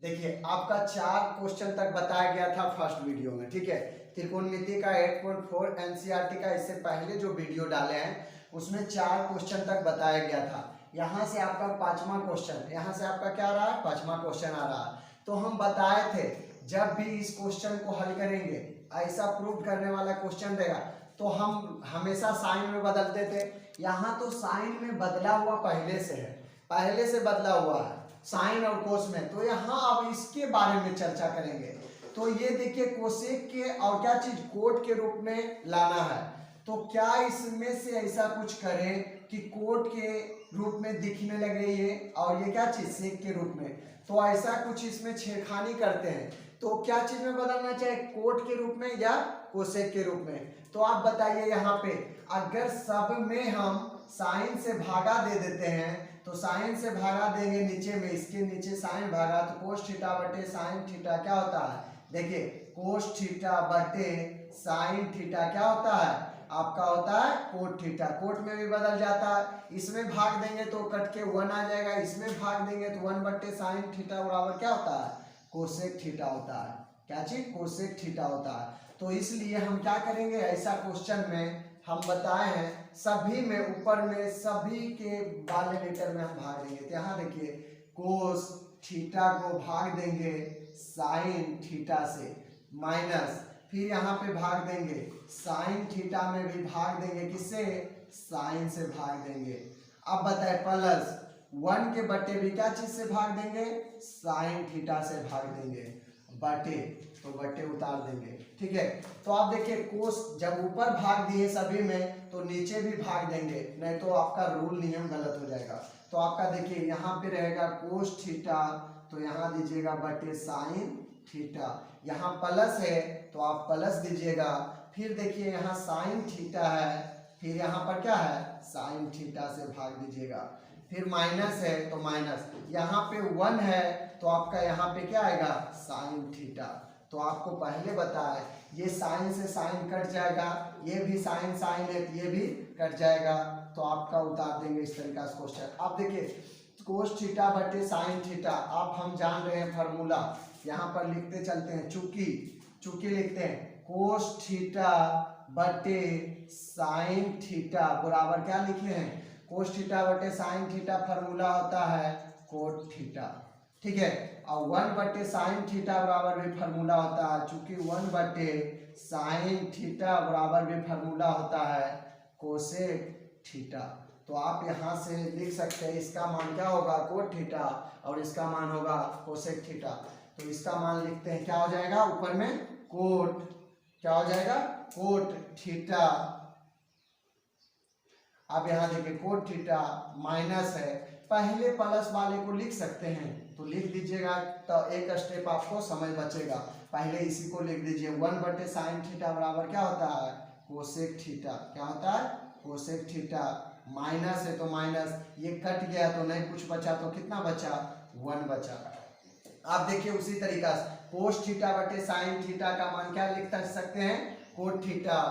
देखिए आपका 4 क्वेश्चन तक बताया गया था फर्स्ट वीडियो में, ठीक है। त्रिकोणमिति का 8.4 एनसीईआरटी का इससे पहले जो वीडियो डाले हैं उसमें 4 क्वेश्चन तक बताया गया था। यहाँ से आपका 5वां क्वेश्चन, यहाँ से आपका क्या आ रहा है, 5वां क्वेश्चन आ रहा है। तो हम बताए थे जब भी इस क्वेश्चन को हल करेंगे, ऐसा प्रूव करने वाला क्वेश्चन देगा तो हम हमेशा साइन में बदलते थे। यहाँ तो साइन में बदला हुआ पहले से है, पहले से बदला हुआ है साइन और कोस में। तो यहाँ अब इसके बारे में चर्चा करेंगे। तो ये देखिए कोसेक के और क्या चीज कोट के रूप में लाना है। तो क्या इसमें से ऐसा कुछ करें कि कोट के रूप में दिखने लगे ये, और ये क्या चीज सेक के रूप में। तो ऐसा कुछ इसमें छेड़खानी करते हैं। तो क्या चीज में बदलना चाहिए, कोट के रूप में या कोसेक के रूप में। तो आप बताइए यहाँ पे अगर सब में हम साइन से भागा दे देते हैं तो साइन से भागा देंगे नीचे में, इसके नीचे साइन भागा तो कोस थीटा बटे साइन थीटा क्या होता है। देखिए कोस थीटा बटे साइन थीटा क्या होता है, आपका होता है कोट थीटा। कोट में भी बदल जाता है, इसमें भाग देंगे तो कट के 1 आ जाएगा, इसमें भाग देंगे तो 1 बटे साइन थीटा बराबर क्या होता है, कोसेक थीटा होता है। क्या चीज, कोसेक थीटा होता है। तो इसलिए हम क्या करेंगे, ऐसा क्वेश्चन में हम बताए हैं सभी में ऊपर में सभी के वाले लेटर में हम भाग देंगे। तो यहाँ देखिए कोस थीटा को भाग देंगे साइन थीटा से, माइनस फिर यहाँ पे भाग देंगे साइन थीटा में भी भाग देंगे, किससे, साइन से भाग देंगे। अब बताए प्लस 1 के बटे भी क्या चीज से भाग देंगे, साइन थीटा से भाग देंगे, बटे तो बटे उतार देंगे, ठीक है। तो आप देखिए कोस जब ऊपर भाग दिए सभी में तो नीचे भी भाग देंगे, नहीं तो आपका रूल नियम गलत हो जाएगा। तो आपका देखिए यहाँ पे रहेगा कोस थीटा, तो यहाँ दीजिएगा बटे साइन थीटा। यहाँ प्लस है तो आप प्लस दीजिएगा। फिर देखिए यहाँ साइन थीटा है, फिर यहाँ पर क्या है, साइन थीटा से भाग दीजिएगा। फिर माइनस है तो माइनस, यहाँ पे 1 है तो आपका यहाँ पे क्या आएगा, साइन थीटा। तो आपको पहले बताया ये साइन से साइन कट जाएगा, ये भी साइन साइन है तो ये भी कट जाएगा। तो आपका उतार देंगे इस तरीका से क्वेश्चन। आप देखिए कोस थीटा बटे साइन थीटा, आप हम जान रहे हैं फार्मूला, यहाँ पर लिखते चलते हैं चूंकि लिखते हैं कोस थीटा बटे साइन थीटा बराबर क्या लिखे हैं, कोस थीटा बटे साइन थीटा फार्मूला होता है कोट थीटा, ठीक है। और 1 बटे साइन थीटा बराबर भी फार्मूला होता है, चूंकि 1 बटे साइन थीटा बराबर भी फार्मूला होता है कोसेक थीटा। तो आप यहाँ से लिख सकते हैं इसका मान क्या होगा, कोट थीटा, और इसका मान होगा कोसेक थीटा। तो इसका मान लिखते हैं क्या हो जाएगा, ऊपर में कोट क्या हो जाएगा, कोट थीटा। आप यहाँ देखिए कोट थीटा माइनस है, पहले प्लस वाले को लिख सकते हैं तो लिख दीजिएगा, तो एक स्टेप आपको समझ बचेगा। पहले इसी को लिख दीजिए 1 बटे साइन थीटा बराबर क्या होता है, कोसेक थीटा। क्या होता है, कोसेक थीटा। माइनस है तो माइनस, ये कट गया तो नहीं कुछ बचा, तो कितना बचा, 1 बचा। आप देखिए उसी तरीका से कोस थीटा बटे साइन थीटा का मान क्या लिख सकते हैं, कोट थीटा,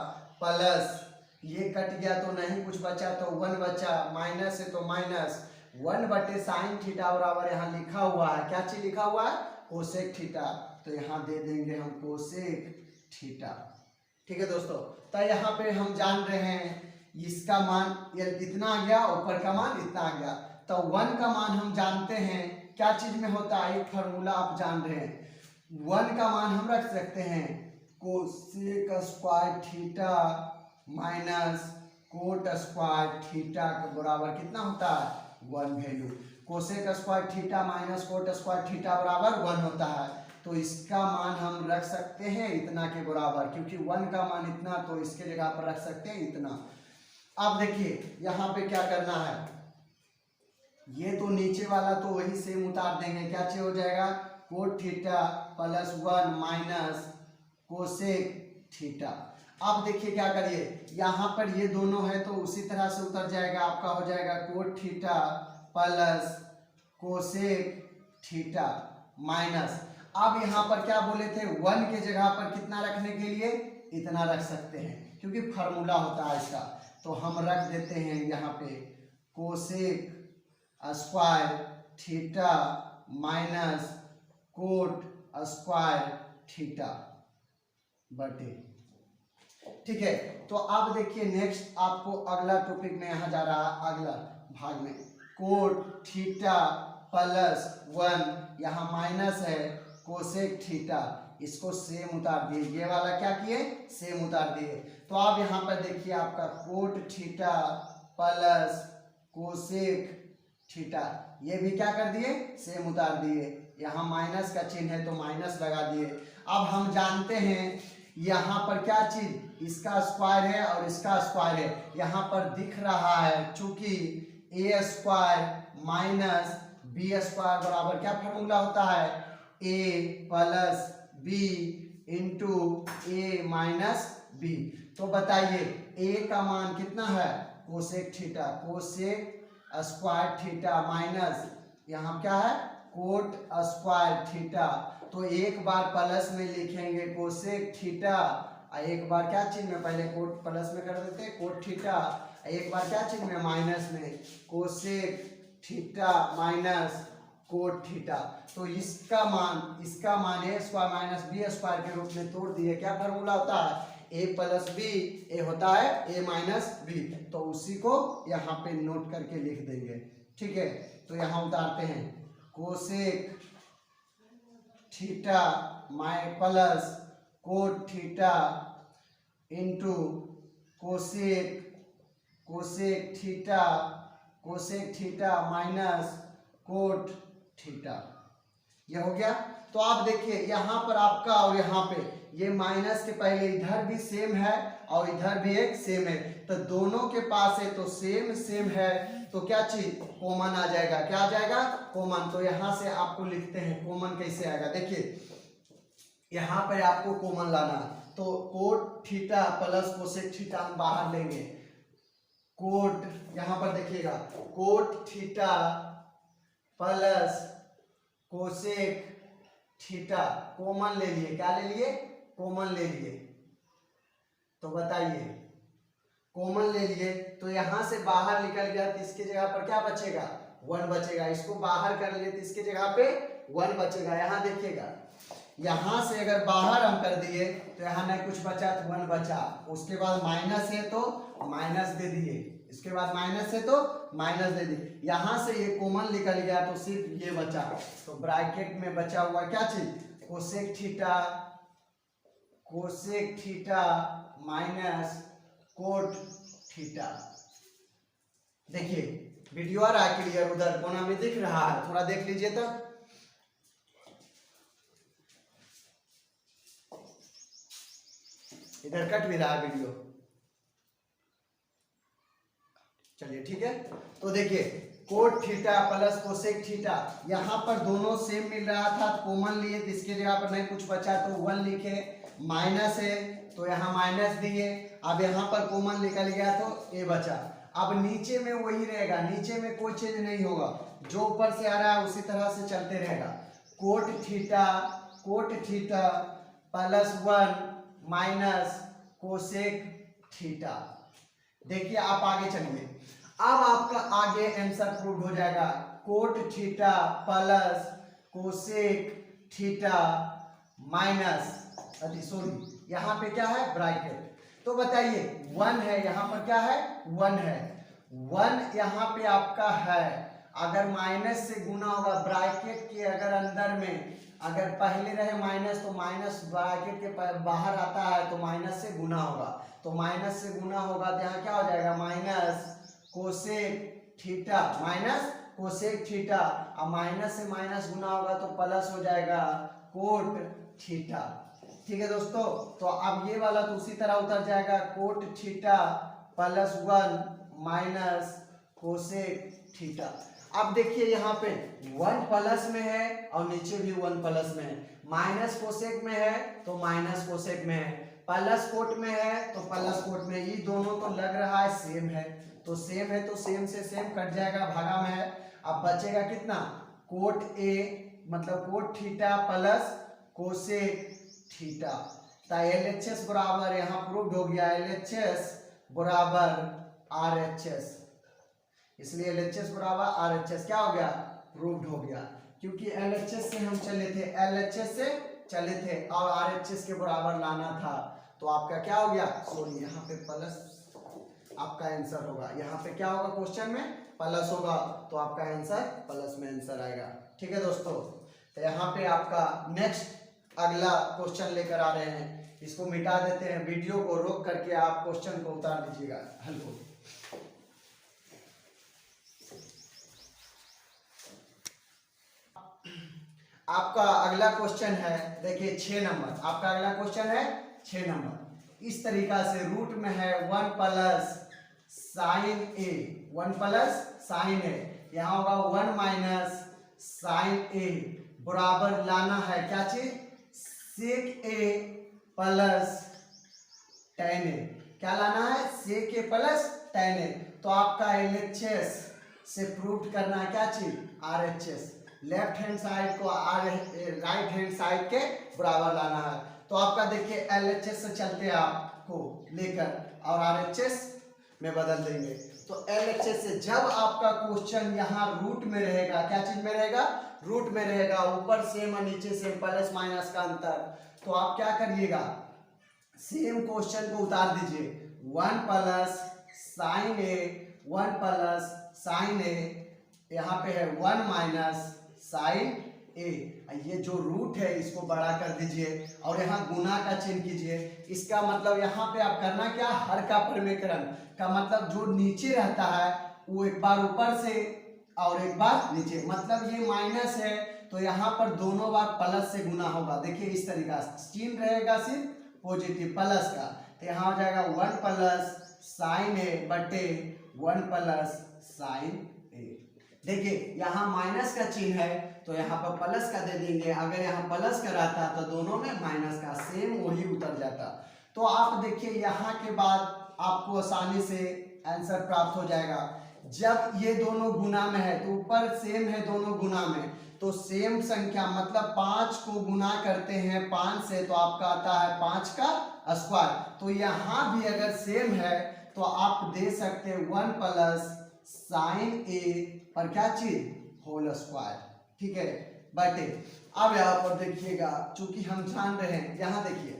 प्लस ये कट गया तो नहीं कुछ बचा तो 1 बचा, माइनस है तो माइनस 1 बटे साइन थीटा बराबर यहाँ लिखा हुआ है, क्या चीज लिखा हुआ है, कोसेक थीटा। तो यहाँ दे देंगे हम कोसेक थीटा, ठीक है दोस्तों। तो यहाँ पे हम जान रहे हैं इसका मान ये इतना आ गया, ऊपर का मान इतना आ गया। तो 1 का मान हम जानते हैं क्या चीज में होता है, एक फार्मूला आप जान रहे हैं। 1 का मान हम रख सकते हैं cosec square theta minus cot square theta के बराबर कितना होता है, 1 value. Cosec square theta minus cot square theta बराबर 1 होता है। तो इसका मान हम रख सकते हैं इतना के बराबर, क्योंकि 1 का मान इतना, तो इसके जगह पर रख सकते हैं इतना। अब देखिए यहाँ पे क्या करना है, ये तो नीचे वाला तो वही सेम उतार देंगे, क्या चीज हो जाएगा, cot theta plus 1 minus cosec theta. अब देखिए क्या करिए, यहाँ पर ये दोनों है तो उसी तरह से उतर जाएगा, आपका हो जाएगा cot theta plus cosec theta minus. अब यहाँ पर क्या बोले थे, 1 के जगह पर कितना रखने के लिए, इतना रख सकते हैं क्योंकि फार्मूला होता है इसका। तो हम रख देते हैं यहाँ पे cosec square theta minus cot square theta बटे। ठीक है, तो अब देखिए नेक्स्ट आपको अगला टॉपिक में यहाँ जा रहा है अगला भाग में, कोट थीटा प्लस 1, यहाँ माइनस है कोसेक थीटा, इसको सेम उतार दिए, ये वाला क्या किए सेम उतार दिए। तो आप यहाँ पर देखिए आपका cot theta plus cosec theta, ये भी क्या कर दिए सेम उतार दिए, यहाँ माइनस का चिन्ह है तो माइनस लगा दिए। अब हम जानते हैं यहाँ पर क्या चीज, इसका स्क्वायर है और इसका स्क्वायर है, यहाँ पर दिख रहा है चूंकि ए स्क्वायर माइनस बी स्क्वायर बराबर क्या फॉर्मूला होता है, ए प्लस बी इंटू ए माइनस बी। तो बताइए ए का मान कितना है cosec theta, cosec square theta minus यहाँ क्या है कोट स्क्वायर थीटा। तो एक बार प्लस में लिखेंगे कोसेक थीटा, एक बार क्या चिन्ह में, पहले कोट प्लस में कर देते हैं कोट थीटा, एक बार क्या चिन्ह में माइनस में cosec theta minus cot theta. तो इसका मान ए स्क्वायर माइनस बी स्क्वायर के रूप में तोड़ दिए, क्या फॉर्मूला होता है ए प्लस बी, ए होता है ए माइनस बी, तो उसी को यहाँ पे नोट करके लिख देंगे। ठीक है, तो यहाँ उतारते हैं cosec theta plus cot theta into cosec theta minus cot theta, ये हो गया। तो आप देखिए यहाँ पर आपका और यहाँ पे ये माइनस के पहले इधर भी सेम है और इधर भी एक सेम है, तो दोनों के पास है तो सेम है, तो क्या चीज कॉमन आ जाएगा, क्या आ जाएगा कॉमन। तो यहाँ से आपको लिखते हैं कॉमन कैसे आएगा, देखिए यहाँ पर आपको कॉमन लाना, तो cot theta plus cosec theta हम बाहर लेंगे, कोट यहाँ पर देखिएगा cot theta plus cosec theta common ले लिए, क्या ले लिए कॉमन ले लिए। तो बताइए कॉमन ले लिए तो यहां से बाहर निकल गया तो इसके जगह पर क्या बचेगा 1 बचेगा, इसको बाहर कर लिए तो इसके जगह पे 1 बचेगा। यहाँ देखिएगा यहां से अगर बाहर हम कर दिए तो यहाँ नहीं कुछ बचा तो 1 बचा, उसके बाद माइनस है तो माइनस दे दिए, इसके बाद माइनस है तो माइनस दे दिए, यहां से ये कॉमन निकल गया तो सिर्फ ये बचा। तो ब्रैकेट में बचा हुआ क्या चीज cosec theta minus cot theta. देखिए वीडियो आ रहा है क्लियर, उधर कोना में दिख रहा है, थोड़ा देख लीजिए तो। इधर कट भी रहा है वीडियो, चलिए ठीक है। तो देखिए cot theta plus cosec theta, यहाँ पर दोनों सेम मिल रहा था तो कॉमन लिए, तो इसके जगह पर नहीं कुछ बचा तो 1 लिखे, माइनस है तो यहाँ माइनस दिए, अब यहाँ पर कॉमन निकल गया तो ए बचा। अब नीचे में वही रहेगा, नीचे में कोई चेंज नहीं होगा, जो ऊपर से आ रहा है उसी तरह से चलते रहेगा। Cot theta plus 1 minus cosec theta. देखिए आप आगे चलिए, अब आपका आगे आंसर प्रूव हो जाएगा, cot theta plus cosec theta minus sorry यहाँ पे क्या है ब्रैकेट। तो बताइए 1 है, यहाँ पर क्या है 1 है, 1 यहाँ पे आपका है, अगर माइनस से गुना होगा ब्रैकेट के, अगर अंदर में अगर पहले रहे माइनस तो माइनस ब्रैकेट के बाहर आता है तो माइनस से गुना होगा, तो माइनस से गुना होगा तो यहाँ क्या हो जाएगा minus cosec theta minus cosec theta, अब माइनस से माइनस गुना होगा तो प्लस हो जाएगा कोट थीटा। ठीक है दोस्तों, तो अब ये वाला तो उसी तरह उतर जाएगा, cot theta plus 1 minus cosec theta. अब देखिए यहाँ पे 1 प्लस में है और नीचे भी 1 प्लस में है, माइनस कोसेक में है तो माइनस कोसेक में है, प्लस कोट में है तो प्लस कोट में, ये दोनों तो लग रहा है सेम है, तो सेम है तो सेम से सेम कट जाएगा, भागा में है। अब बचेगा कितना कोट ए मतलब cot theta plus cosec theta, तो LHS बराबर यहाँ प्रूव्ड हो गया, LHS बराबर RHS, इसलिए LHS बराबर RHS क्या हो गया प्रूव्ड हो गया। क्योंकि LHS से हम चले थे, LHS से चले थे और RHS के बराबर लाना था, तो आपका क्या हो गया, सॉरी यहाँ पे प्लस आपका आंसर होगा, यहाँ पे क्या होगा क्वेश्चन में प्लस होगा, तो आपका आंसर प्लस में आंसर आएगा। ठीक है दोस्तों, तो यहाँ पे आपका नेक्स्ट अगला क्वेश्चन लेकर आ रहे हैं, इसको मिटा देते हैं, वीडियो को रोक करके आप क्वेश्चन को उतार दीजिएगा हल को। आपका अगला क्वेश्चन है, देखिए 6 नंबर, आपका अगला क्वेश्चन है 6 नंबर। इस तरीका से रूट में है 1 प्लस साइन ए, 1 प्लस साइन ए, यहाँ होगा 1 माइनस साइन ए बराबर लाना है क्या चीज, सेक ए प्लस टेन ए, क्या लाना है, सेक ए प्लस टेन ए। तो आपका LHS से प्रूव करना है क्या चीज, RHS, लेफ्ट हैंड साइड को राइट हैंड साइड के बराबर लाना है। तो आपका देखिए LHS से चलते हैं आपको लेकर और RHS में बदल देंगे। तो LHS से जब आपका क्वेश्चन यहाँ रूट में रहेगा, क्या चीज में रहेगा, रूट में रहेगा, ऊपर सेम और नीचे सेम, प्लस माइनस का अंतर, तो आप क्या करिएगा, सेम क्वेश्चन को उतार दीजिए, 1 प्लस साइन ए, 1 प्लस साइन ए, यहाँ पे है 1 माइनस साइन ए, ये जो रूट है इसको बड़ा कर दीजिए और यहाँ गुना का चिन्ह कीजिए। इसका मतलब यहाँ पे आप करना क्या, हर का परिमेकरण का मतलब जो नीचे रहता है वो एक बार ऊपर से और एक बार नीचे, मतलब ये माइनस है तो यहाँ पर दोनों बार प्लस से गुना होगा। देखिए इस तरीका से चिन्ह रहेगा सिर्फ पॉजिटिव प्लस का, तो यहाँ हो जाएगा 1 प्लस साइन ए बटे 1 प्लस साइन ए। देखिए यहाँ माइनस का चिन्ह है तो यहाँ पर प्लस का दे देंगे, अगर यहाँ प्लस का रहता तो दोनों में माइनस का, सेम वही उतर जाता। तो आप देखिए यहाँ के बाद आपको आसानी से आंसर प्राप्त हो जाएगा। जब ये दोनों गुना में है तो ऊपर सेम है दोनों गुना में, तो सेम संख्या मतलब 5 को गुना करते हैं 5 से तो आपका आता है 5 का स्क्वायर। तो यहाँ भी अगर सेम है तो आप दे सकते हैं 1 प्लस साइन ए पर क्या चीज, होल स्क्वायर। ठीक है, बटे अब यहाँ पर देखिएगा, चूंकि हम जान रहे हैं, यहाँ देखिए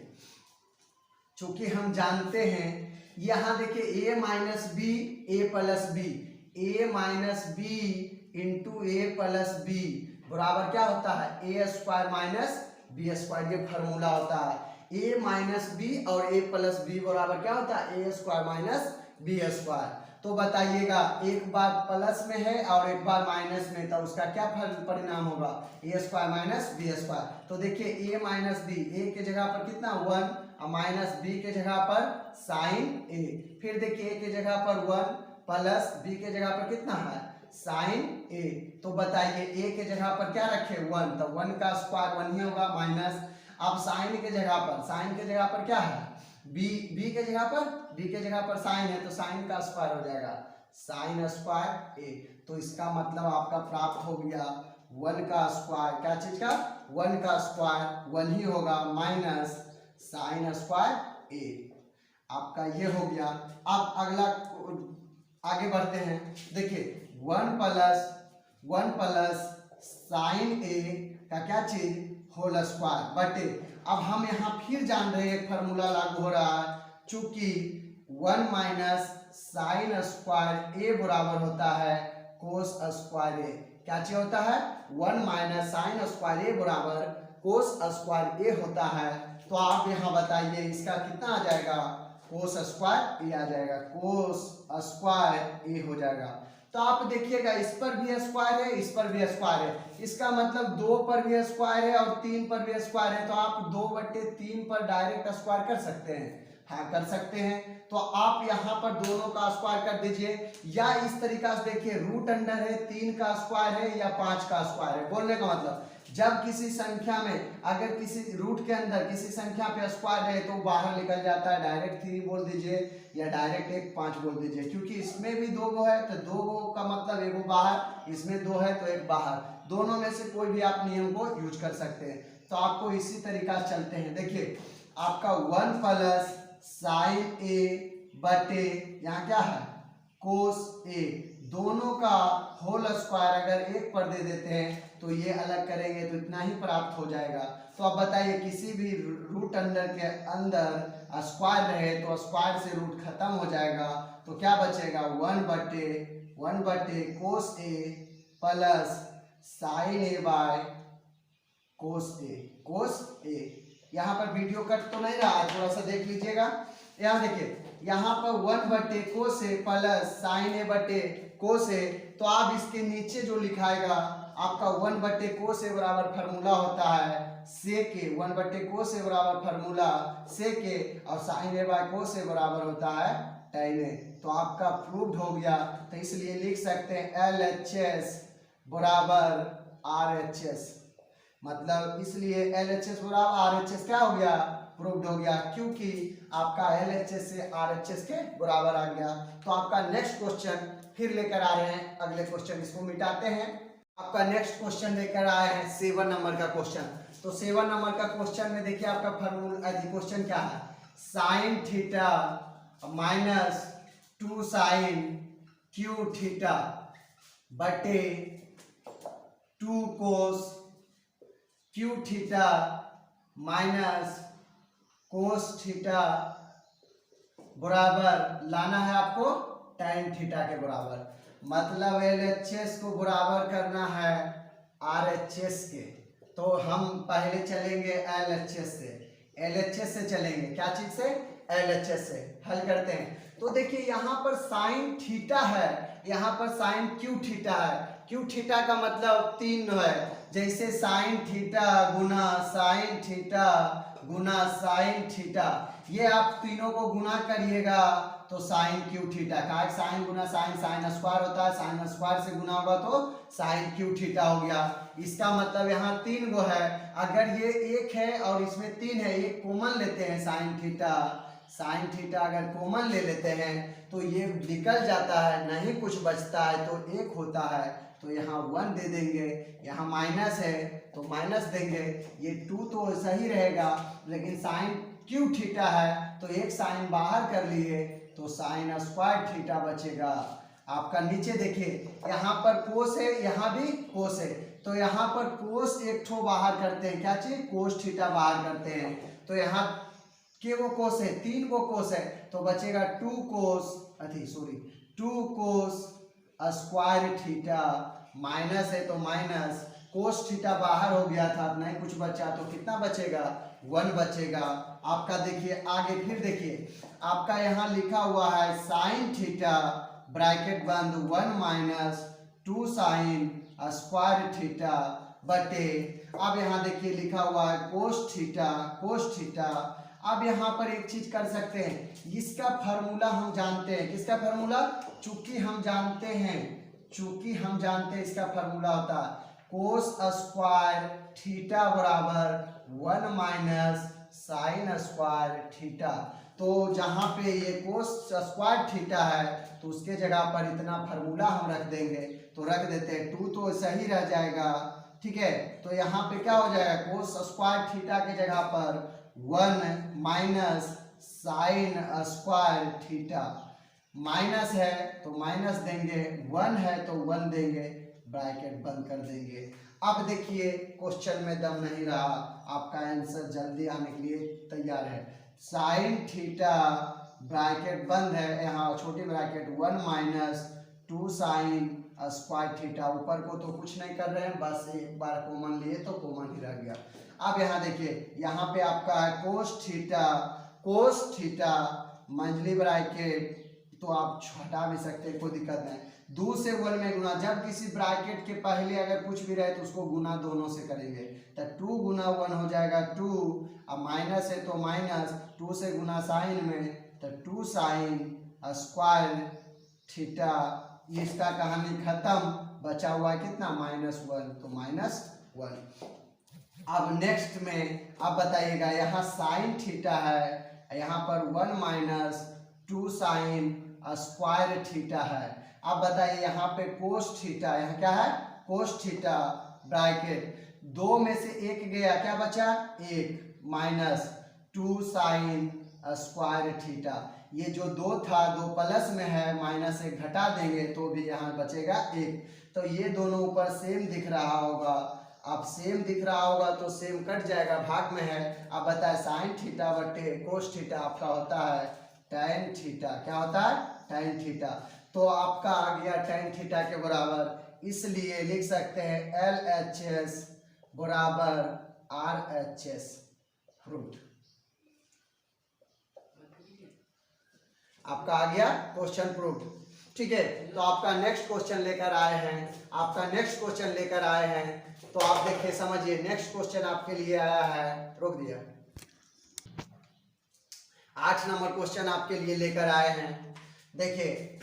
चूंकि हम जानते हैं, यहाँ देखिए a minus B, A plus B, A minus B into A plus B बराबर क्या होता है, A square minus B square, ये फार्मूला होता है। ए माइनस बी और ए प्लस बी बराबर क्या होता है, A square minus B square. तो बताइएगा एक बार प्लस में है और एक बार माइनस में, तो उसका क्या परिणाम होगा, ए स्क्वायर माइनस बी स्क्वायर। तो देखिए ए माइनस बी, ए के जगह पर कितना 1 और माइनस बी के जगह पर साइन ए, फिर देखिए ए के जगह पर 1 प्लस बी के जगह पर कितना है साइन ए। तो बताइए ए के जगह पर क्या रखे 1, तो 1 का स्क्वायर 1 ही होगा, माइनस अब साइन के जगह पर, साइन के जगह पर क्या है बी, बी के जगह पर, बी के जगह पर साइन है तो साइन का स्क्वायर हो जाएगा साइन स्क्वायर ए। तो इसका मतलब आपका प्राप्त हो गया 1 का स्क्वायर, क्या चीज का 1 का स्क्वायर 1 ही होगा, माइनस साइन स्क्वायर ए, आपका ये हो गया। अब अगला आगे बढ़ते हैं, देखिए 1 प्लस साइन ए का क्या चीज, होल स्क्वायर बटे, अब हम यहाँ फिर जान रहे हैं फार्मूला लागू हो रहा है, चूंकि 1 माइनस साइन स्क्वायर ए बराबर होता है कोस स्क्वायर ए, क्या चीज होता है 1 माइनस साइन स्क्वायर ए बराबर कोस स्क्वायर ए होता है। तो आप यहाँ बताइए इसका कितना आ जाएगा, कोस स्क्वायर ए आ जाएगा, कोस स्क्वायर ए हो जाएगा। तो आप देखिएगा इस पर भी स्क्वायर है, इस पर भी स्क्वायर है, इसका मतलब 2 पर भी स्क्वायर है और 3 पर भी स्क्वायर है, तो आप 2/3 पर डायरेक्ट स्क्वायर कर सकते हैं, हाँ कर सकते हैं। तो आप यहाँ पर दोनों का स्क्वायर कर दीजिए, या इस तरीका से देखिए रूट अंडर है 3 का स्क्वायर है या 5 का स्क्वायर है। बोलने का मतलब जब किसी संख्या में अगर किसी रूट के अंदर किसी संख्या पे स्क्वायर है तो बाहर निकल जाता है, डायरेक्ट 3 बोल दीजिए या डायरेक्ट 5 बोल दीजिए, क्योंकि इसमें भी 2 गो है तो 2 गो का मतलब 1 गो बाहर, इसमें 2 है तो 1 बाहर, दोनों में से कोई भी आप नियम को यूज कर सकते हैं। तो आपको इसी तरीका से चलते हैं, देखिए आपका 1 प्लस साइन ए बटे यहाँ क्या है कोस ए, दोनों का होल स्क्वायर अगर एक पर दे देते हैं तो ये अलग करेंगे तो इतना ही प्राप्त हो जाएगा। तो अब बताइए किसी भी रूट अंडर के अंदर स्क्वायर रहे तो स्क्वायर से रूट खत्म हो जाएगा, तो क्या बचेगा 1/1 cos A plus sine A by cos A. यहाँ पर वीडियो कट तो नहीं रहा है, थोड़ा सा देख लीजिएगा। यहाँ देखिए यहाँ पर 1/2 कोस ए प्लस साइन ए बटे कोस ए, तो आप इसके नीचे जो लिखाएगा आपका 1/2 कोस ए बराबर फार्मूला होता है सेक ए, 1/2 कोस ए बराबर फार्मूला सेक ए, और साइन ए बाय कोस ए बराबर होता है tan ए। तो आपका प्रूव्ड हो गया। तो इसलिए लिख सकते हैं LHS बराबर RHS, मतलब इसलिए LHS बराबर RHS क्या हो गया, प्रूव्ड हो गया, क्योंकि आपका LHS से RHS के बराबर आ गया। तो आपका नेक्स्ट क्वेश्चन फिर लेकर आ रहे हैं, अगले क्वेश्चन इसको मिटाते हैं। आपका नेक्स्ट क्वेश्चन लेकर आए हैं 7 नंबर का क्वेश्चन। तो 7 नंबर का क्वेश्चन में देखिए आपका फार्मूला क्वेश्चन क्या है, sine theta minus 2 sine cube theta बटे 2 cos cube theta minus cos theta बराबर लाना है आपको tan थीटा के बराबर, मतलब LHS को बराबर करना है RHS के। तो हम पहले चलेंगे LHS से चलेंगे, क्या चीज से, LHS से हल करते हैं। तो देखिए यहाँ पर साइन थीटा है, यहाँ पर साइन क्यू थीटा है, क्यू थीटा का मतलब 3 है, जैसे साइन थीटा गुना साइन थीटा गुना साइन थीटा, ये आप तीनों को गुना करिएगा तो साइन क्यू थीटा का, साइन गुना साइन साइन स्क्वायर होता है, साइन स्क्वायर से गुना होगा तो साइन क्यू थीटा हो गया। इसका मतलब यहाँ 3 गो है, अगर ये 1 है और इसमें 3 है, एक कॉमन लेते हैं साइन थीटा अगर कॉमन ले लेते हैं तो ये निकल जाता है, नहीं कुछ बचता है तो 1 होता है, तो यहाँ 1 दे देंगे, यहाँ माइनस है तो माइनस देंगे, ये 2 तो सही रहेगा, लेकिन साइन क्यू थीटा है तो एक साइन बाहर कर लिए तो साइन स्क्वायर थीटा बचेगा। आपका नीचे देखिए यहाँ पर कोस है, यहाँ भी कोस है, तो यहाँ पर कोस एक ठो बाहर करते हैं, क्या चीज, कोस थीटा बाहर करते हैं, तो यहाँ के वो कोस है, 3 को कोस है, तो बचेगा 2 कोस स्क्वायर थीटा, माइनस है तो माइनस, कोस थीटा बाहर हो गया था, नहीं कुछ बचा तो कितना बचेगा, 1 बचेगा। आपका देखिए आगे फिर देखिए आपका यहाँ लिखा हुआ है साइन थीटा ब्रैकेट बंद 1 माइनस 2 साइन स्क्वायर थीटा बटे, अब यहाँ देखिए लिखा हुआ है कोस थीटा। अब यहाँ पर एक चीज कर सकते हैं, इसका फार्मूला हम जानते हैं, किसका फार्मूला, चूंकि हम जानते हैं इसका फार्मूला होता है कोस स्क्वायर थीटा बराबर 1 माइनस साइन स्क्वायर थीटा। तो जहाँ पे ये कोस स्क्वायर थीटा है तो उसके जगह पर इतना फार्मूला हम रख देंगे, तो रख देते हैं, 2 तो सही रह जाएगा, ठीक है। तो यहाँ पे क्या हो जाएगा, कोस स्क्वायर थीटा के जगह पर 1 minus sine square theta, minus है तो माइनस देंगे, 1 है तो 1 देंगे, ब्रैकेट बंद कर देंगे। अब देखिए क्वेश्चन में दम नहीं रहा, आपका आंसर जल्दी आने के लिए तैयार है। साइन थीटा ब्रैकेट बंद है, यहाँ छोटी bracket 1 minus 2 sign square theta, ऊपर को तो कुछ नहीं कर रहे हैं, बस एक बार कॉमन लिए तो कॉमन ही रह गया। अब यहाँ देखिए यहाँ पे आपका है कोस थीटा मंझली ब्रैकेट, तो आप हटा भी सकते हैं, कोई दिक्कत नहीं, 2 से 1 में गुना, जब किसी ब्रैकेट के पहले अगर कुछ भी रहे तो उसको गुना दोनों से करेंगे, तो 2 गुना 1 हो जाएगा 2, अब माइनस है तो माइनस, 2 से गुना साइन में तो 2 साइन स्क्वायर थीटा, इसका कहानी खत्म, बचा हुआ है कितना, -1, तो -1। अब नेक्स्ट में आप बताइएगा, यहाँ साइन थीटा है, यहाँ पर 1 माइनस 2 साइन स्क्वायर थीटा है। अब बताइए यहाँ पे कोस थीटा, यहाँ क्या है, कोस थीटा ब्रैकेट 2 में से 1 गया, क्या बचा, 1 माइनस 2 साइन स्क्वायर थीटा। ये जो 2 था 2 प्लस में है, माइनस 1 घटा देंगे तो भी यहाँ बचेगा 1। तो ये दोनों ऊपर सेम दिख रहा होगा। अब सेम दिख रहा होगा तो सेम कट जाएगा, भाग में है। अब बताए साइन थीटा बटे कोस थीटा आपका होता है tan थीटा। क्या होता है? tan theta. तो आपका आ गया tan थीटा के बराबर, इसलिए लिख सकते हैं LHS बराबर RHS प्रूफ। आपका आ गया क्वेश्चन प्रूफ। ठीक है, तो आपका नेक्स्ट क्वेश्चन लेकर आए हैं। तो आप देखिए समझिए, नेक्स्ट क्वेश्चन आपके लिए आया है, रोक दिया। 8 नंबर क्वेश्चन आपके लिए लेकर आए हैं। देखिए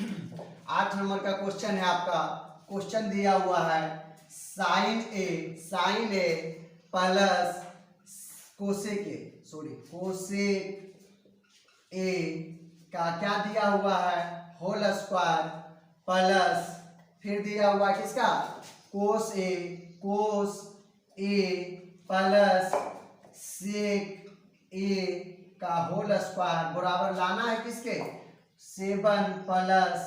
8 नंबर का क्वेश्चन है आपका। क्वेश्चन दिया हुआ है sine A plus cosec A का क्या दिया हुआ है, होल स्क्वायर, प्लस फिर दिया हुआ किसका, कोस ए प्लस सेक ए का होल स्क्वायर बराबर लाना है किसके, 7 प्लस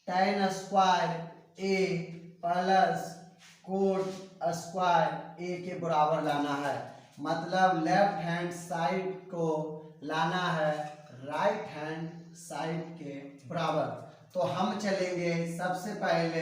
tan स्क्वायर ए प्लस कोट स्क्वायर ए के बराबर लाना है। मतलब लेफ्ट हैंड साइड को लाना है राइट हैंड साइड के बराबर। तो हम चलेंगे सबसे पहले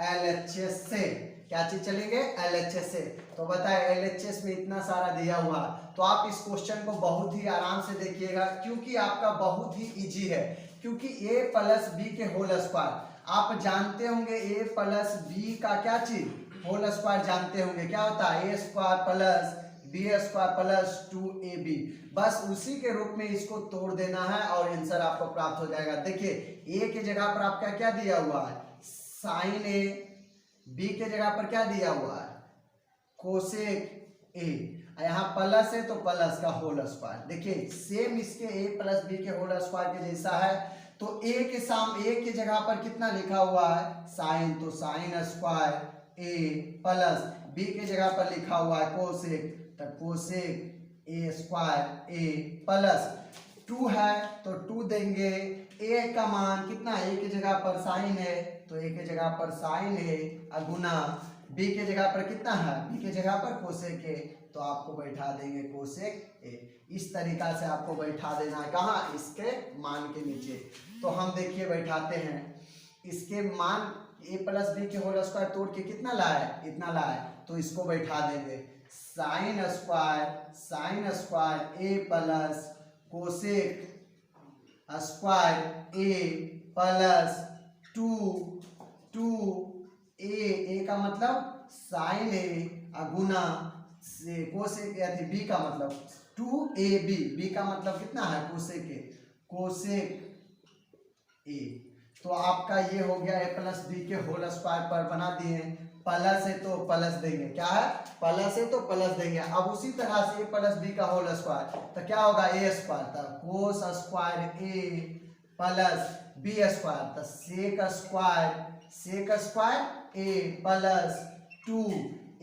LHS से। क्या चीज चलेंगे? LHS से। तो बताए LHS में इतना सारा दिया हुआ, तो आप इस क्वेश्चन को बहुत ही आराम से देखिएगा, क्योंकि आपका बहुत ही इजी है। क्योंकि a प्लस बी के होल स्क्वायर आप जानते होंगे, a प्लस बी का क्या चीज, होल स्क्वायर जानते होंगे। क्या होता है? a square plus B square plus 2ab। बस उसी के रूप में इसको तोड़ देना है और आंसर आपको प्राप्त हो जाएगा। देखिए a के जगह पर आपका क्या दिया हुआ है, साइन ए, b के जगह पर क्या दिया हुआ है, कोसेक ए, यहाँ प्लस है तो प्लस का होल स्क्वायर। देखिए सेम इसके a प्लस बी के होल स्क्वायर के जैसा है। तो a के जगह पर कितना लिखा हुआ है, साइन, तो साइन स्क्वायर ए प्लस b के जगह पर लिखा हुआ है कोसेक, तो कोसेक ए स्क्वायर ए प्लस 2 है तो 2 देंगे। a का मान कितना, a की जगह पर साइन है तो a की जगह पर साइन है गुना b के जगह पर कितना है, b के जगह पर कोसेक है, तो आपको बैठा देंगे कोसेक ए। इस तरीका से आपको बैठा देना है, कहाँ, इसके मान के नीचे। तो हम देखिए बैठाते हैं, इसके मान a प्लस बी के होल स्क्वायर तोड़ के कितना लाए, इतना लाए, तो इसको बैठा देंगे साइन स्क्वायर ए प्लस कोसेक स्क्वायर ए प्लस 2 ए का मतलब साइन ए गुना से कोसेक यानी बी का मतलब 2ab, बी का मतलब कितना है, कोसेक ए। तो आपका ये हो गया a प्लस बी के होल स्क्वायर पर बना दिए। प्लस है तो प्लस देंगे, क्या है, प्लस है तो प्लस देंगे। अब उसी तरह से a प्लस बी का होल स्क्वायर, तो क्या होगा, a स्क्वायर, तो कोस स्क्वायर ए प्लस बी स्क्वायर, तो सेक स्क्वायर ए प्लस 2,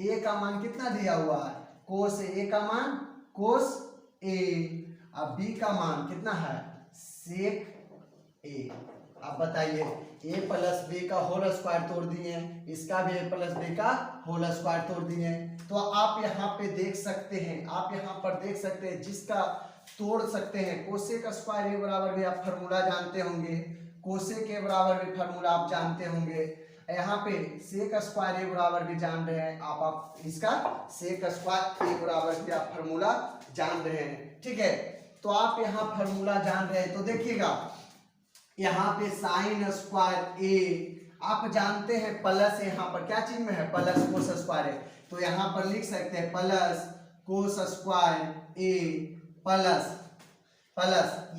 ए का मान कितना दिया हुआ है, कोस ए का मान कोस ए, अब बी का मान कितना है, सेक ए। अब बताइए a प्लस बी का होल स्क्वायर तोड़ दिए, इसका भी a प्लस बी का होल स्क्वायर तोड़ दिए। तो आप यहाँ पे देख सकते हैं, जिसका तोड़ सकते हैं, कोसेक स्क्वायर ए बराबर भी आप फार्मूला जानते होंगे, कोसेक ए बराबर भी फार्मूला आप जानते होंगे। यहाँ पे सेक स्क्वायर ए बराबर भी जान रहे हैं आप इसका सेक स्क्वायर ए बराबर भी आप फार्मूला जान रहे हैं। ठीक है, तो आप यहाँ फार्मूला जान रहे हैं, तो देखिएगा यहाँ पे साइन स्क्वायर ए आप जानते हैं, प्लस यहाँ पर क्या चीज में है, प्लस कोस स्क्वायर है, तो यहाँ पर लिख सकते हैं प्लस कोस स्क्वायर ए प्लस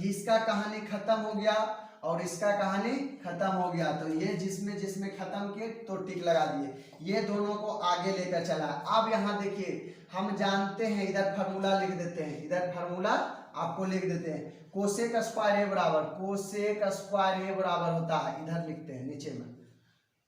इसका कहानी खत्म हो गया और इसका कहानी खत्म हो गया। तो ये जिसमें खत्म किए तो टिक लगा दिए, ये दोनों को आगे लेकर चला। अब यहाँ देखिए हम जानते हैं, इधर फार्मूला लिख देते हैं, इधर फार्मूला आपको लिख देते हैं, कोसेक स्क्वायर ए बराबर होता है, इधर लिखते हैं नीचे में,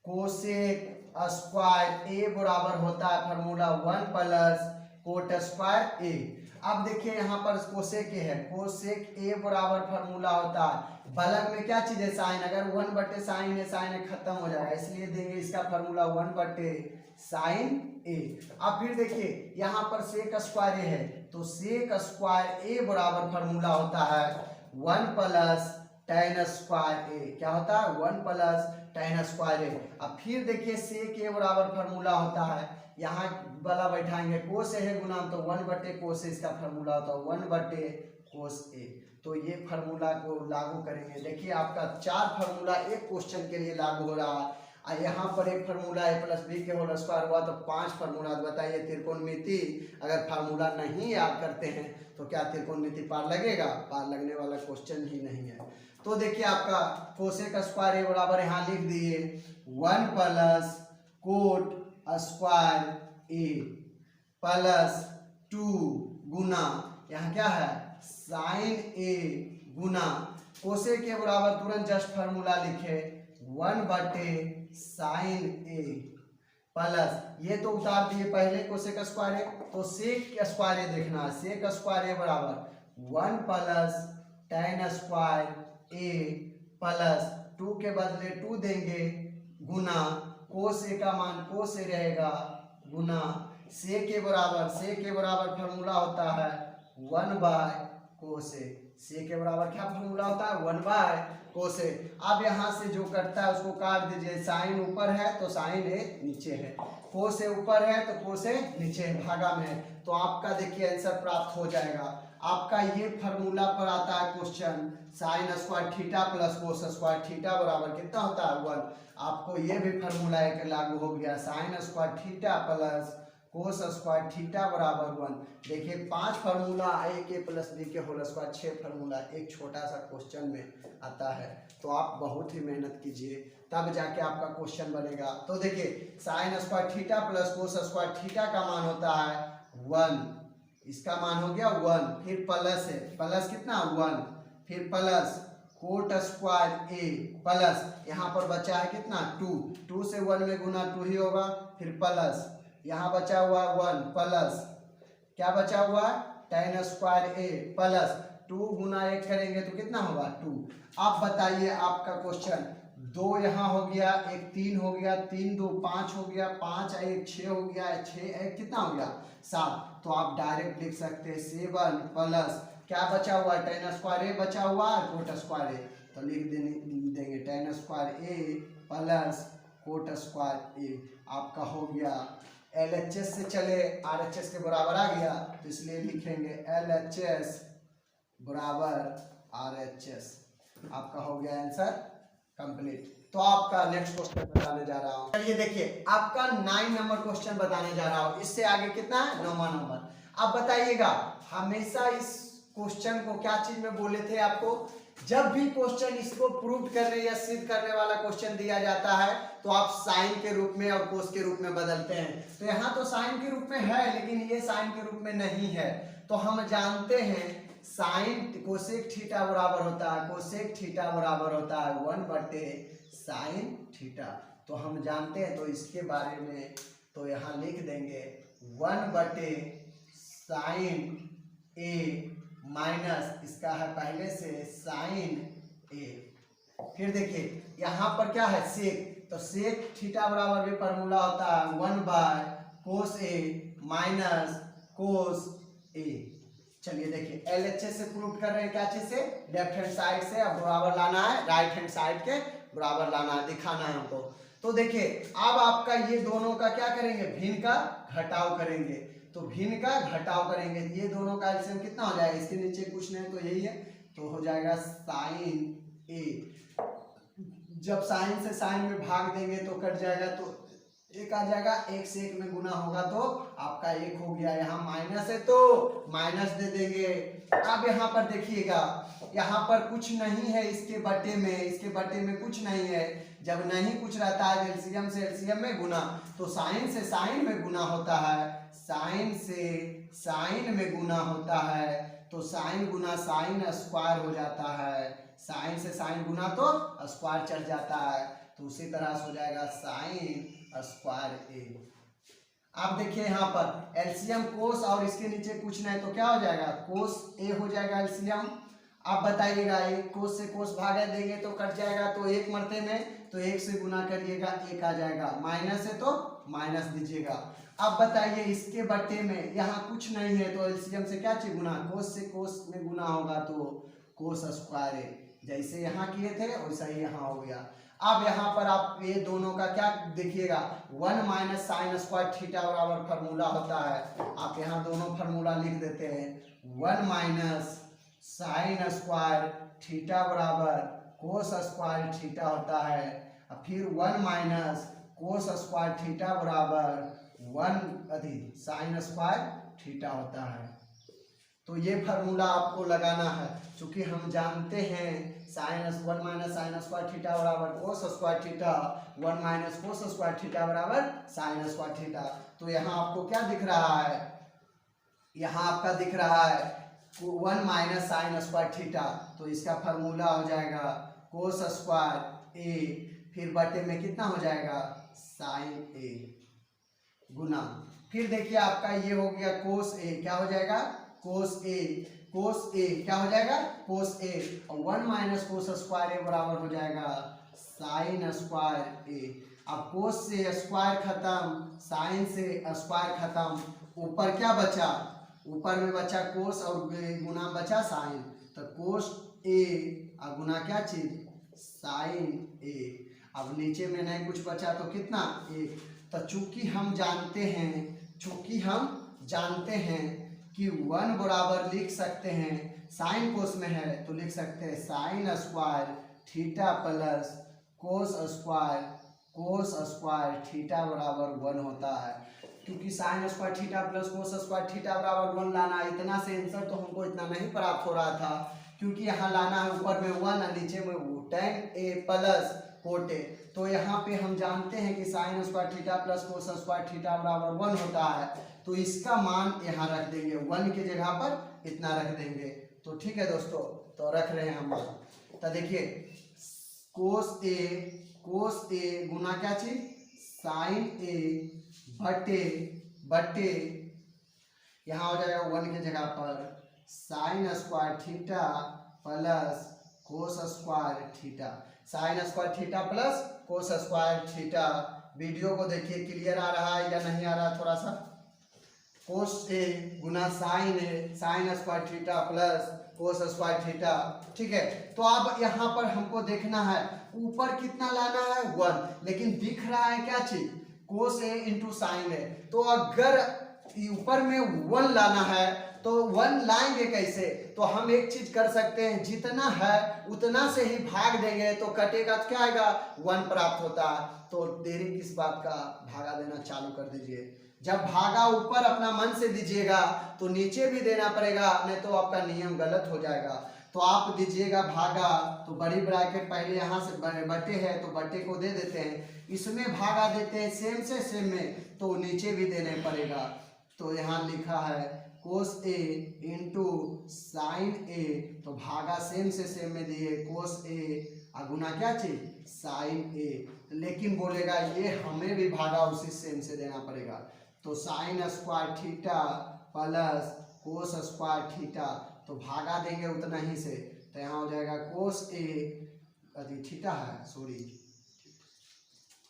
कोसेक स्क्वायर ए बराबर होता है फार्मूला 1 प्लस कोट स्क्वायर ए। अब देखिए यहाँ पर कोसेक ए है, कोसेक ए बराबर फार्मूला होता है बलग में क्या चीज है साइन, अगर 1/sin है, साइन है खत्म हो जाएगा, इसलिए देंगे इसका फार्मूला 1/sin ए। अब फिर देखिए यहाँ पर सेक स्क्वायर ए है, तो सेक स्क्वायर ए बराबर फार्मूला होता है 1 + tan स्क्वायर ए। क्या होता है 1 + tan स्क्वायर ए। अब फिर देखिए सेक ए बराबर फार्मूला होता है, यहाँ वाला बैठाएंगे कोस ए है गुना, तो 1/cos ए इसका फार्मूला होता है 1/cos ए। तो ये फार्मूला को लागू करेंगे। देखिए आपका 4 फार्मूला एक क्वेश्चन के लिए लागू हो रहा है, और यहाँ पर एक फार्मूला a + b के होल स्क्वायर हुआ, तो 5 फार्मूला। बताइए त्रिकोणमिति अगर फार्मूला नहीं याद करते हैं तो क्या त्रिकोणमिति पार लगेगा? पार लगने वाला क्वेश्चन ही नहीं है। तो देखिए आपका कोसेक स्क्वायर ए बराबर यहाँ लिख दिए 1 + कोट स्क्वायर ए प्लस 2 गुना यहाँ क्या है साइन ए गुना कोसेक के बराबर तुरंत जस्ट फार्मूला लिखे 1/sin ए प्लस ये तो उतार दिए पहले कोसेक स्क्वायर ए, तो सेक स्क्वायर ए देखना है, सेक स्क्वायर ए बराबर 1 + tan स्क्वायर ए प्लस 2 के बदले 2 देंगे गुना कोस ए का मान कोस ए रहेगा गुना सेक के बराबर फार्मूला होता है 1/cos ए। सेक के बराबर क्या फार्मूला होता है 1/cos ए। अब यहाँ से जो कटता है उसको काट दीजिए, साइन ऊपर है तो साइन ए नीचे है, कोस ए ऊपर है तो कोस ए नीचे है, भागा में है, तो आपका देखिए आंसर प्राप्त हो जाएगा। आपका ये फार्मूला पर आता है question sign square theta plus cos square theta बराबर कितना होता है 1। आपको ये भी फार्मूला एक लागू हो गया sign square theta plus cos square theta बराबर 1। देखिए 5 फार्मूला a के प्लस b के होल स्क्वायर 6 फार्मूला एक छोटा सा क्वेश्चन में आता है, तो आप बहुत ही मेहनत कीजिए तब जाके आपका क्वेश्चन बनेगा। तो देखिए sign square theta plus cos square theta का मान होता है 1, इसका मान हो गया 1, फिर प्लस है, प्लस कितना 1, फिर प्लस कोट स्क्वायर ए प्लस यहाँ पर बचा है कितना 2 से 1 में गुना 2 ही होगा, फिर प्लस यहाँ बचा हुआ 1 प्लस क्या बचा हुआ tan स्क्वायर ए प्लस 2 गुना 1 करेंगे तो कितना होगा 2। आप बताइए आपका क्वेश्चन 2 यहाँ हो गया, 1 3 हो गया, 3 2 5 हो गया, 5 1 6 हो गया, 6 1 कितना हो गया 7। तो आप डायरेक्ट लिख सकते हैं 7 प्लस क्या बचा हुआ tan स्क्वायर ए बचा हुआ है कोट स्क्वायर ए, तो लिख देंगे tan स्क्वायर ए प्लस कोट स्क्वायर ए। आपका हो गया LHS से चले RHS के बराबर आ गया, तो इसलिए लिखेंगे LHS बराबर RHS। आपका हो गया आंसर कंप्लीट। तो आपका नेक्स्ट क्वेश्चन बताने जा रहा हूँ। चलिए देखिए आपका 9 नंबर क्वेश्चन बताने जा रहा हूँ, इससे आगे कितना है 9वां नंबर। अब बताइएगा हमेशा इस क्वेश्चन को क्या चीज में बोले थे आपको, जब भी क्वेश्चन इसको प्रूव करने या सिद्ध करने वाला क्वेश्चन दिया जाता है तो आप साइन के रूप में और कोस के रूप में बदलते हैं। तो यहाँ तो साइन के रूप में है लेकिन ये साइन के रूप में नहीं है, तो हम जानते हैं साइन कोसेक थीटा बराबर होता है, कोसेक थीटा बराबर होता है 1/sin थीटा। तो हम जानते हैं, तो इसके बारे में तो यहाँ लिख देंगे 1/sin ए माइनस इसका है पहले से साइन ए। फिर देखिए यहाँ पर क्या है सेक, तो सेक थीटा बराबर भी फार्मूला होता है 1/cos ए माइनस कोस ए। चलिए देखिए LHS से प्रूव कर रहे हैं, क्या चीज से लेफ्ट हैंड साइड से अब बराबर लाना है, राइट हैंड साइड के बराबर लाना है, दिखाना है हमको। तो देखिए अब आपका ये दोनों का क्या करेंगे भिन्न का घटाव करेंगे, तो भिन्न का घटाव करेंगे, ये दोनों का एलसीएम कितना हो जाएगा, इसके नीचे कुछ नहीं तो यही है, तो हो जाएगा साइन ए। जब साइन से साइन में भाग देंगे तो कट जाएगा, तो एक आ जाएगा, 1 से 1 में गुना होगा तो आपका 1 हो गया। यहाँ माइनस है तो माइनस दे देंगे। अब यहाँ पर देखिएगा यहाँ पर कुछ नहीं है इसके बटे में, इसके बटे में कुछ नहीं है, जब नहीं कुछ रहता है एलसीएम से एलसीएम में गुना, तो साइन से साइन में गुना होता है, साइन से साइन में गुना होता है, तो साइन गुना साइन स्क्वायर हो जाता है, साइन से साइन गुना तो स्क्वायर चढ़ जाता है, तो उसी तरह से हो जाएगा साइन स्क्वायर ए। आप देखिए यहाँ पर एलसीएम कोस और इसके नीचे कुछ नहीं तो क्या हो जाएगा, कोस ए हो जाएगा एलसीएम। आप बताइएगा ये कोस से कोस भागा देंगे तो कट जाएगा, तो एक मरते में तो एक से गुना करिएगा एक आ जाएगा, माइनस है तो माइनस दीजिएगा। अब बताइए इसके बट्टे में यहाँ कुछ नहीं है तो एलसीएम से क्या चाहिए गुना, कोस से कोस में गुना होगा तो कोस स्क्वायर है, जैसे यहाँ किए थे वैसा ही यहाँ हो गया। अब यहाँ पर आप ये दोनों का क्या देखिएगा, 1 माइनस साइन स्क्वायर थीटा बराबर फार्मूला होता है। आप यहाँ दोनों फार्मूला लिख देते हैं, 1 माइनस साइन स्क्वायर थीटा बराबर कोस स्क्वायर थीटा होता है, और फिर 1 माइनस कोस स्क्वायर थीटा बराबर 1 साइन स्क्वायर थीटा होता है। तो ये फार्मूला आपको लगाना है, क्योंकि हम जानते हैं sine 1 minus sine square theta बराबर cos square theta, 1 minus cos square theta बराबर साइन स्क्वायर थीटा। तो यहाँ आपको क्या दिख रहा है, यहाँ आपका दिख रहा है 1 माइनस साइन स्क्वायर थीटा, तो इसका फार्मूला हो जाएगा कोस स्क्वायर ए, फिर बटे में कितना हो जाएगा साइन ए गुना, फिर देखिए आपका ये हो गया कोस ए, क्या हो जाएगा कोस ए, कोस ए क्या हो जाएगा कोस ए, और 1 माइनस कोस स्क्वायर ए बराबर हो जाएगा साइन स्क्वायर ए। अब कोस से स्क्वायर खत्म, साइन से स्क्वायर खत्म, ऊपर क्या बचा, ऊपर में बचा कोस और गुना बचा साइन, तो कोस ए और गुना क्या चीज साइन ए। अब नीचे में नहीं कुछ बचा तो कितना एक, तो चूंकि हम जानते हैं कि 1 बराबर लिख सकते हैं, साइन कोस में है तो लिख सकते हैं sign square theta plus cos square theta बराबर 1 होता है। क्योंकि sign square theta plus cos square theta बराबर 1 लाना, इतना से आंसर तो हमको इतना नहीं प्राप्त हो रहा था, क्योंकि यहाँ लाना है ऊपर में 1 और नीचे में tan a plus cot A. तो यहाँ पे हम जानते हैं कि sign square theta plus cos square theta बराबर 1 होता है, तो इसका मान यहाँ रख देंगे, 1 की जगह पर इतना रख देंगे। तो ठीक है दोस्तों, तो रख रहे हैं हम मान। तो देखिए कोस ए गुना क्या चीज साइन ए बटे यहाँ हो जाएगा 1 की जगह पर sign square theta plus cos square theta, sign square theta plus cos square theta. Video को देखिए क्लियर आ रहा है या नहीं आ रहा, थोड़ा सा कोस ए गुना sine A, sine square theta plus cos square theta. ठीक है, तो अब यहाँ पर हमको देखना है ऊपर कितना लाना है 1, लेकिन दिख रहा है क्या चीज कोस ए इंटू साइन ए। तो अगर ऊपर में 1 लाना है तो 1 लाएंगे कैसे, तो हम एक चीज कर सकते हैं, जितना है उतना से ही भाग देंगे तो कटेगा तो क्या आएगा 1 प्राप्त होता है। तो देरी किस बात का, भागा देना चालू कर दीजिए। जब भागा ऊपर अपना मन से दीजिएगा तो नीचे भी देना पड़ेगा, नहीं तो आपका नियम गलत हो जाएगा। तो आप दीजिएगा भागा, तो बड़ी ब्रैकेट पहले यहाँ से बटे है तो बटे को दे देते हैं, इसमें भागा देते हैं सेम से सेम में, तो नीचे भी देने पड़ेगा। तो यहाँ लिखा है कोस ए इंटू साइन ए, तो भागा सेम से सेम में दिए कोस ए और गुना क्या चीज साइन ए, लेकिन बोलेगा ये हमें भी भागा उसी सेम से देना पड़ेगा। तो sign square theta plus cos square theta, तो भागा देंगे उतना ही से, तो यहाँ हो जाएगा कोस ए अभी थीटा है सॉरी,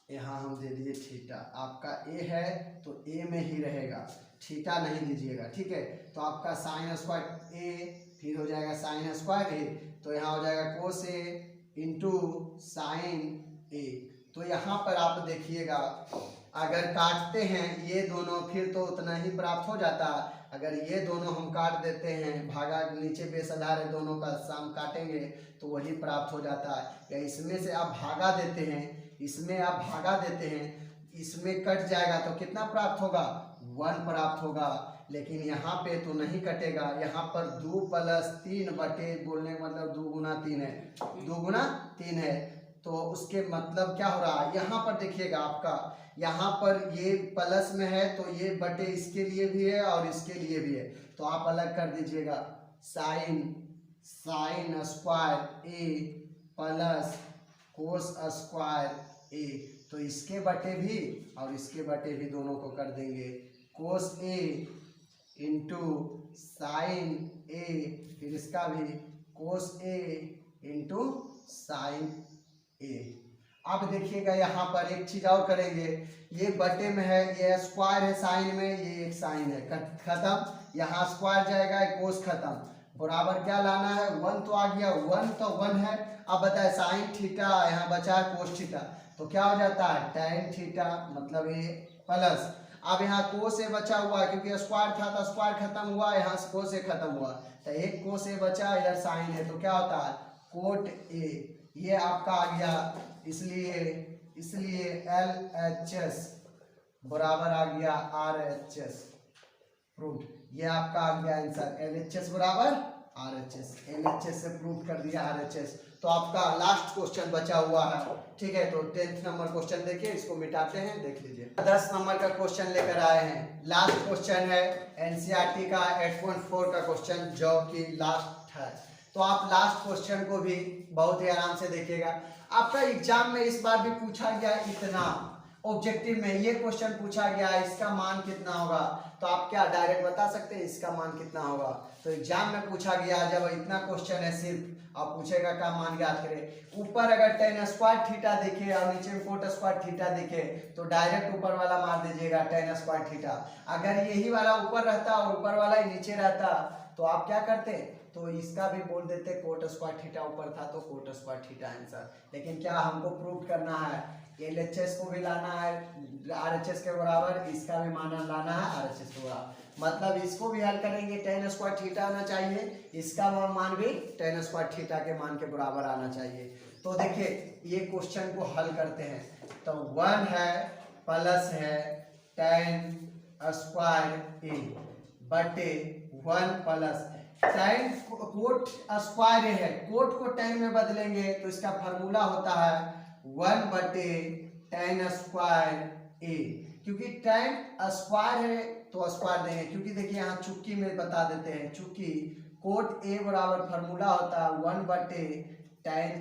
यहाँ हम दे दिए थीटा, आपका ए है तो ए में ही रहेगा, थीटा नहीं दीजिएगा। ठीक है, तो आपका साइन स्क्वायर ए फिर हो जाएगा साइन स्क्वायर ए, तो यहाँ हो जाएगा कोस ए इंटू साइन ए। तो यहाँ पर आप देखिएगा अगर काटते हैं ये दोनों फिर तो उतना ही प्राप्त हो जाता, अगर ये दोनों हम काट देते हैं, भागा नीचे बेस आधार है दोनों का सम काटेंगे तो वही प्राप्त हो जाता है। या इसमें से आप भागा देते हैं, इसमें आप भागा देते हैं, इसमें कट जाएगा तो कितना प्राप्त होगा 1 प्राप्त होगा, लेकिन यहाँ पे तो नहीं कटेगा, यहाँ पर 2 प्लस 3 बटे बोलने का मतलब 2 गुना 3 है, 2 गुना 3 है, तो उसके मतलब क्या हो रहा है, यहाँ पर देखिएगा आपका यहाँ पर ये प्लस में है तो ये बटे इसके लिए भी है और इसके लिए भी है, तो आप अलग कर दीजिएगा साइन स्क्वायर ए प्लस कोस स्क्वायर ए, तो इसके बटे भी और इसके बटे भी दोनों को कर देंगे कोस ए इंटू साइन ए, फिर इसका भी कोस ए इंटू साइन ए। अब देखिएगा यहाँ पर एक चीज और करेंगे, ये बटे में है, ये स्क्वायर है साइन में, ये एक साइन है, खत्म, यहाँ स्क्वायर जाएगा, कोस खत्म, बराबर क्या लाना है, 1 तो आ गया, 1 तो 1 है। अब बताए साइन थीटा, यहाँ बचा है कोस थीटा, तो क्या हो जाता है tan थीटा, मतलब ये प्लस, अब यहाँ कोस ए बचा हुआ है क्योंकि स्क्वायर था तो स्क्वायर खत्म हुआ, यहाँ से कोस ए खत्म हुआ, तो एक कोस ए बचा, इधर साइन है, तो क्या होता है कोट ए, ये आपका आ गया, इसलिए LHS बराबर आ गया RHS प्रूफ, ये आपका आ गया आंसर, LHS बराबर RHS, LHS से प्रूफ कर दिया RHS। तो आपका लास्ट क्वेश्चन बचा हुआ है, ठीक है, तो 10th नंबर क्वेश्चन देखिए, इसको मिटाते हैं, देख लीजिए। 10 नंबर का क्वेश्चन लेकर आए हैं, लास्ट क्वेश्चन है NCERT का 8.4 का क्वेश्चन, जो कि लास्ट है, तो आप लास्ट क्वेश्चन को भी बहुत ही आराम से देखिएगा। आपका एग्जाम में इस बार भी पूछा गया, इतना ऑब्जेक्टिव में ये क्वेश्चन पूछा गया, इसका मान कितना होगा, तो आप क्या डायरेक्ट बता सकते हैं इसका मान कितना होगा, तो एग्जाम में पूछा गया, जब इतना क्वेश्चन है सिर्फ, आप पूछेगा क्या मान ज्ञात करें, ऊपर अगर tan स्क्वायर थीटा देखे और नीचे में कोट स्क्वायर थीटा देखे तो डायरेक्ट ऊपर वाला मार दीजिएगा tan स्क्वायर थीटा, अगर यही वाला ऊपर रहता और ऊपर वाला ही नीचे रहता तो आप क्या करते, तो इसका भी बोल देते कोट स्क्वायर थीटा ऊपर था तो कोट स्क्वायर थीटा आंसर, लेकिन क्या हमको प्रूव करना है, LHS को भी लाना है RHS के बराबर, इसका भी मान लाना है RHS के बराबर, मतलब इसको भी हल करेंगे tan स्क्वायर थीटा आना चाहिए, इसका मान भी tan स्क्वायर थीटा के मान के बराबर आना चाहिए। तो देखिए ये क्वेश्चन को हल करते हैं, तो 1 है प्लस है tan स्क्वायर ए बटे 1 प्लस tan कोट स्क्वायर है, कोट को tan में बदलेंगे तो इसका फार्मूला होता है 1 बटे tan स्क्वायर ए, क्योंकि tan स्क्वायर है तो स्क्वायर देंगे, क्योंकि देखिए यहाँ चुटकी में बता देते हैं, चूंकि कोट ए बराबर फार्मूला होता है 1 बटे tan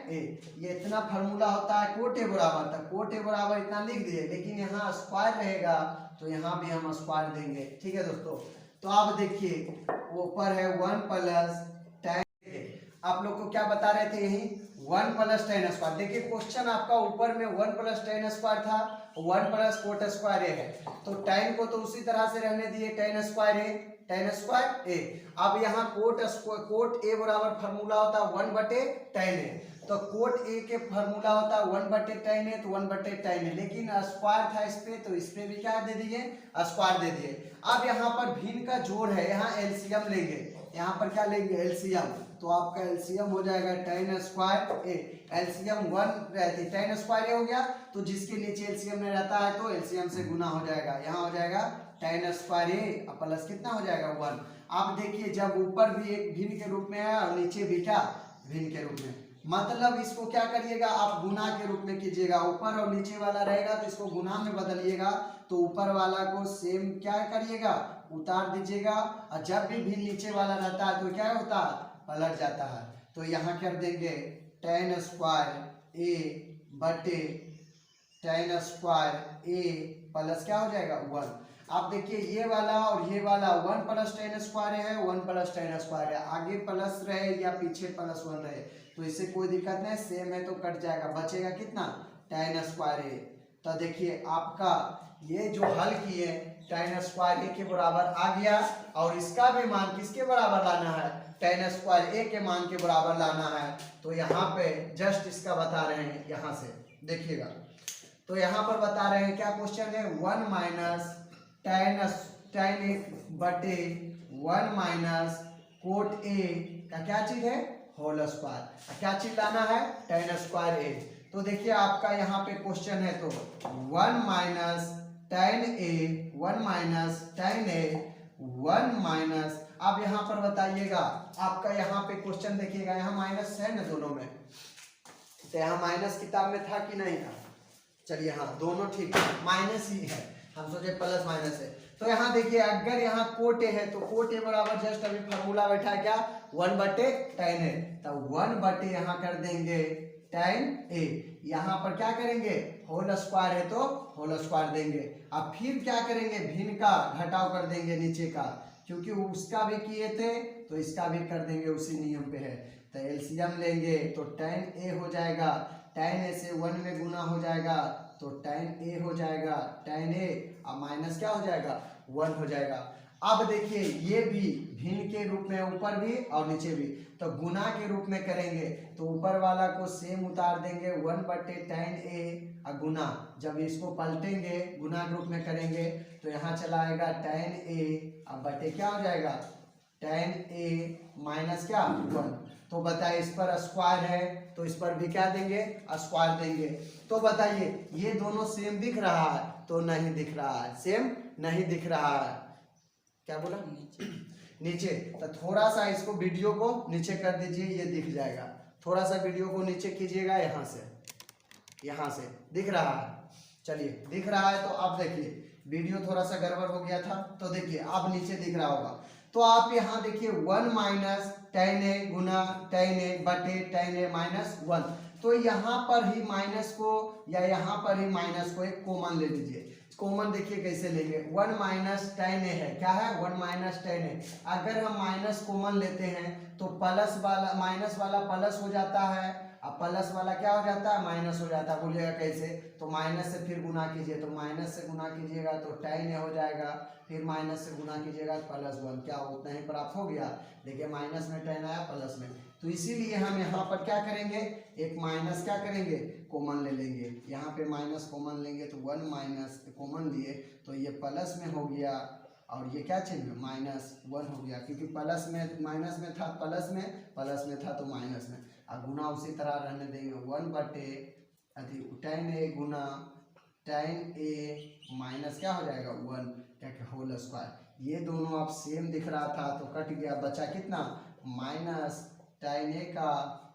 ए, ये इतना फार्मूला होता है कोट ए बराबर, था कोट ए बराबर इतना लिख दिए, लेकिन यहाँ स्क्वायर रहेगा तो यहाँ भी हम स्क्वायर देंगे, ठीक है दोस्तों। तो आप देखिए ऊपर है 1 प्लस tan, आप लोग को क्या बता रहे थे, यही 1 प्लस tan स्क्वायर, देखिए क्वेश्चन आपका ऊपर में 1 प्लस tan स्क्वायर था, 1 प्लस कोट स्क्वायर ए है, तो tan को तो उसी तरह से रहने दिए tan स्क्वायर ए, अब यहाँ कोट ए बराबर फार्मूला होता है 1 बटे tan ए, तो कोट ए के फार्मूला होता है 1 बटे tan ए, तो 1 बटे tan ए, लेकिन स्क्वायर था इस पे, तो इस पे भी क्या दे दिए स्क्वायर दे दिए। अब यहाँ पर भिन्न का जोड़ है, यहाँ एलसीएम लेंगे, यहाँ पर क्या लेंगे एलसीएम, तो आपका एलसीएम हो जाएगा tan स्क्वायर ए, एलसीएम 1 रहती है, tan स्क्वायर ए हो गया, तो जिसके नीचे एलसीएम नहीं रहता है तो एलसीएम से गुना हो जाएगा, यहाँ हो जाएगा tan स्क्वायर ए प्लस कितना हो जाएगा 1। आप देखिए जब ऊपर भी एक भिन्न के रूप में है और नीचे भी क्या भिन्न के रूप में, मतलब इसको क्या करिएगा आप गुना के रूप में कीजिएगा, ऊपर और नीचे वाला रहेगा तो इसको गुना में बदलिएगा, तो ऊपर वाला को सेम क्या करिएगा उतार दीजिएगा, और जब भी भिन्न नीचे वाला रहता है तो क्या होता है पलट जाता है, तो यहाँ कर देंगे tan स्क्वायर ए बटे tan स्क्वायर ए प्लस क्या हो जाएगा 1। आप देखिए ये वाला और ये वाला 1 प्लस tan स्क्वायर है, 1 प्लस tan स्क्वायर है, आगे प्लस रहे या पीछे प्लस 1 रहे तो इससे कोई दिक्कत नहीं, सेम है तो कट जाएगा, बचेगा कितना tan स्क्वायर ए। तो देखिए आपका ये जो हल किए tan स्क्वायर ए के बराबर आ गया, और इसका भी मान किसके बराबर लाना है tan स्क्वायर ए के मान के बराबर लाना है, तो यहाँ पे जस्ट इसका बता रहे हैं, यहाँ से देखिएगा, तो यहाँ पर बता रहे हैं क्या क्वेश्चन है 1 माइनस tan ए बटे 1 माइनस कोट ए का क्या चीज है होल स्क्वायर, क्या चीज लाना है tan स्क्वायर ए। तो देखिए आपका यहाँ पे क्वेश्चन है तो 1 माइनस tan ए 1 माइनस tan ए 1 माइनस, आप यहाँ पर बताइएगा आपका यहाँ पे क्वेश्चन देखिएगा, यहाँ माइनस है ना दोनों में, तो यहाँ माइनस किताब में था कि नहीं था, चलिए हाँ दोनों ठीक है, माइनस ही है, हम सोचे प्लस माइनस है। तो यहाँ देखिए अगर यहाँ कोट ए है तो कोट ए बराबर जस्ट अभी फार्मूला बैठा है क्या 1 बटे tan ए, तो 1 बटे यहाँ कर देंगे tan a। यहाँ पर क्या करेंगे, होल स्क्वायर है तो होल स्क्वायर देंगे। अब फिर क्या करेंगे, भिन्न का घटाव कर देंगे नीचे का, क्योंकि उसका भी किए थे तो इसका भी कर देंगे, उसी नियम पे है। तो एलसीएम लेंगे तो tan a हो जाएगा, tan a से 1 में गुना हो जाएगा तो tan a हो जाएगा, tan a अब माइनस क्या हो जाएगा, 1 हो जाएगा। अब देखिए ये भी भिन्न के रूप में ऊपर भी और नीचे भी, तो गुना के रूप में करेंगे तो ऊपर वाला को सेम उतार देंगे 1/tan a गुना, जब इसको पलटेंगे गुना के रूप में करेंगे तो यहाँ चला आएगा tan a, अब बटे क्या हो जाएगा tan a माइनस क्या 1। तो बताइए इस पर स्क्वायर है तो इस पर भी क्या देंगे, स्क्वायर देंगे। तो बताइए ये दोनों सेम दिख रहा है तो नहीं दिख रहा है, सेम नहीं दिख रहा है। क्या बोला, नीचे। तो थोड़ा सा इसको वीडियो को नीचे कर दीजिए, ये दिख जाएगा। थोड़ा सा वीडियो को नीचे कीजिएगा, यहाँ से दिख रहा है। चलिए दिख रहा है तो अब देखिए वीडियो थोड़ा सा गड़बड़ हो गया था, तो देखिए अब नीचे दिख रहा होगा। तो आप यहाँ देखिए 1 minus tan a Guna tan a बटे tan a माइनस 1। तो यहाँ पर ही माइनस को या यहाँ पर ही माइनस को एक कॉमन ले लीजिए। कॉमन देखिए कैसे लेंगे, 1 माइनस tan a है, क्या है 1 माइनस tan a। अगर हम माइनस कॉमन लेते हैं तो प्लस वाला माइनस वाला प्लस हो जाता है, अब प्लस वाला क्या हो जाता है, माइनस हो जाता है। बोलिएगा कैसे, तो माइनस से फिर गुना कीजिए, तो माइनस से गुना कीजिएगा तो tan a हो जाएगा, फिर माइनस से गुना कीजिएगा +1, क्या उतना ही प्राप्त हो गया। देखिए माइनस में tan आया प्लस में, तो इसीलिए हम यहाँ पर क्या करेंगे, एक माइनस क्या करेंगे, कॉमन ले लेंगे। यहाँ पे माइनस कॉमन लेंगे तो 1 माइनस कॉमन लिए तो ये प्लस में हो गया, और ये क्या चिन्ह -1 हो गया, क्योंकि प्लस में माइनस में था, प्लस में था तो माइनस में। अब गुना उसी तरह रहने देंगे, 1 बटे tan a Guna tan a minus क्या हो जाएगा 1 क्या होल स्क्वायर। ये दोनों अब सेम दिख रहा था तो कट गया, बचा कितना माइनस tan a का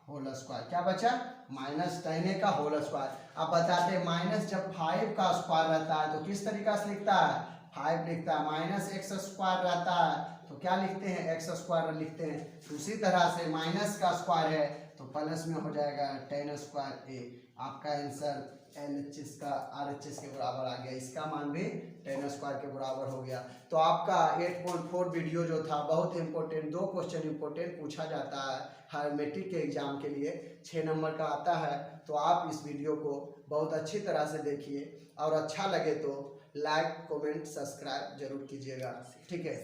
होल स्क्वायर। क्या बचा, माइनस tan a का होल स्क्वायर। अब बताते हैं माइनस जब 5 का स्क्वायर रहता है तो किस तरीका से लिखता है, 5 लिखता है। माइनस x स्क्वायर रहता है तो क्या लिखते हैं, x स्क्वायर लिखते हैं। उसी तरह से माइनस का स्क्वायर है तो प्लस में हो जाएगा tan स्क्वायर a। आपका आंसर LHS का RHS के बराबर आ गया, इसका मान भी tan स्क्वायर के बराबर हो गया। तो आपका 8.4 वीडियो जो था बहुत इंपॉर्टेंट, 2 क्वेश्चन इंपॉर्टेंट पूछा जाता है हर मैट्रिक के एग्जाम के लिए, 6 नंबर का आता है। तो आप इस वीडियो को बहुत अच्छी तरह से देखिए और अच्छा लगे तो लाइक कमेंट सब्सक्राइब जरूर कीजिएगा, ठीक है।